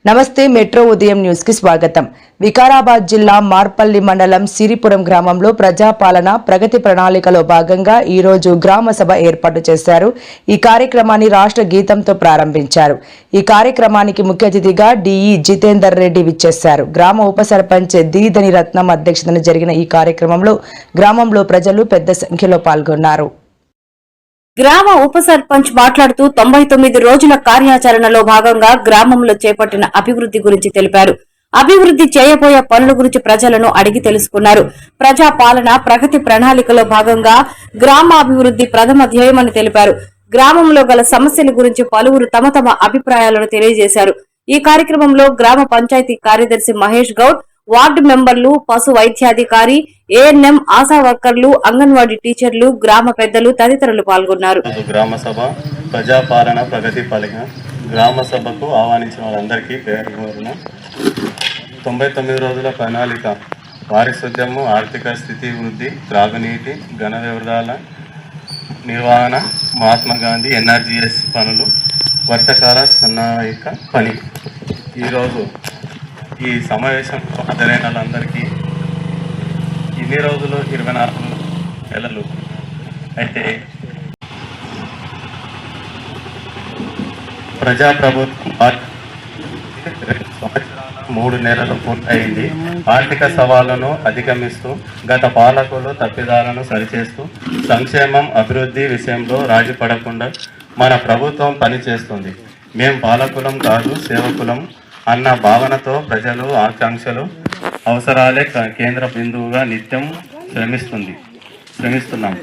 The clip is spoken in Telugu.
నమస్తే మెట్రో ఉదయం న్యూస్ కి స్వాగతం. వికారాబాద్ జిల్లా మార్పల్లి మండలం సిరిపురం గ్రామంలో ప్రజాపాలన ప్రగతి ప్రణాళికలో భాగంగా ఈ రోజు గ్రామ సభ ఏర్పాటు చేశారు. ఈ కార్యక్రమాన్ని రాష్ట్ర గీతంతో ప్రారంభించారు. ఈ కార్యక్రమానికి ముఖ్య అతిథిగా డిఈ జితేందర్ రెడ్డి విచ్చేశారు. గ్రామ ఉప సర్పంచ్ దీదని రత్నం అధ్యక్షతన జరిగిన ఈ కార్యక్రమంలో గ్రామంలో ప్రజలు పెద్ద సంఖ్యలో పాల్గొన్నారు. గ్రామ ఉప సర్పంచ్ మాట్లాడుతూ 99 రోజుల కార్యాచరణలో భాగంగా గ్రామంలో చేపట్టిన అభివృద్ధి గురించి తెలిపారు. అభివృద్ధి చేయబోయే పనుల గురించి ప్రజలను అడిగి తెలుసుకున్నారు. ప్రజా పాలన ప్రగతి ప్రణాళికలో భాగంగా గ్రామాభివృద్ధి ప్రథమ ధ్యేయమని తెలిపారు. గ్రామంలో గల సమస్యల గురించి పలువురు తమ తమ అభిప్రాయాలను తెలియజేశారు. ఈ కార్యక్రమంలో గ్రామ పంచాయతీ కార్యదర్శి మహేష్ గౌడ్, వార్డు మెంబర్లు, పశు వైద్యాధికారి, ఏఎన్ఎం, ఆశా వర్కర్లు, అంగన్వాడీ టీచర్లు, గ్రామ పెద్దలు తదితరులు పాల్గొన్నారు. గ్రామ సభ ప్రజాపాలన ప్రగతి ఫలిక గ్రామ సభకు ఆహ్వానించిన వారందరికీ పేరున 99 రోజుల ప్రణాళిక, పారిశుద్ధ్యము, ఆర్థిక స్థితి వృద్ధి, త్రాగునీటి, ఘన వ్యవహారాల నిర్వహణ, మహాత్మా గాంధీ ఎన్ఆర్జీఎస్ పనులు, వర్షకాల సన్నాహక పని. ఈరోజు ఈ సమావేశం హాజరైన వాళ్ళందరికీ ఇన్ని రోజులు 24 నెలలు అయితే ప్రజాప్రభుత్వం 3 నెలలు పూర్తయింది. ఆర్థిక సవాళ్లను అధిగమిస్తూ గత పాలకులు తప్పిదాలను సరిచేస్తూ సంక్షేమం అభివృద్ధి విషయంలో రాజీ పడకుండా మన ప్రభుత్వం పనిచేస్తుంది. మేం పాలకులం కాదు సేవకులం అన్న భావనతో ప్రజలు ఆకాంక్షలు అవసరాలే కేంద్ర బిందువుగా నిత్యం శ్రమిస్తున్నాం.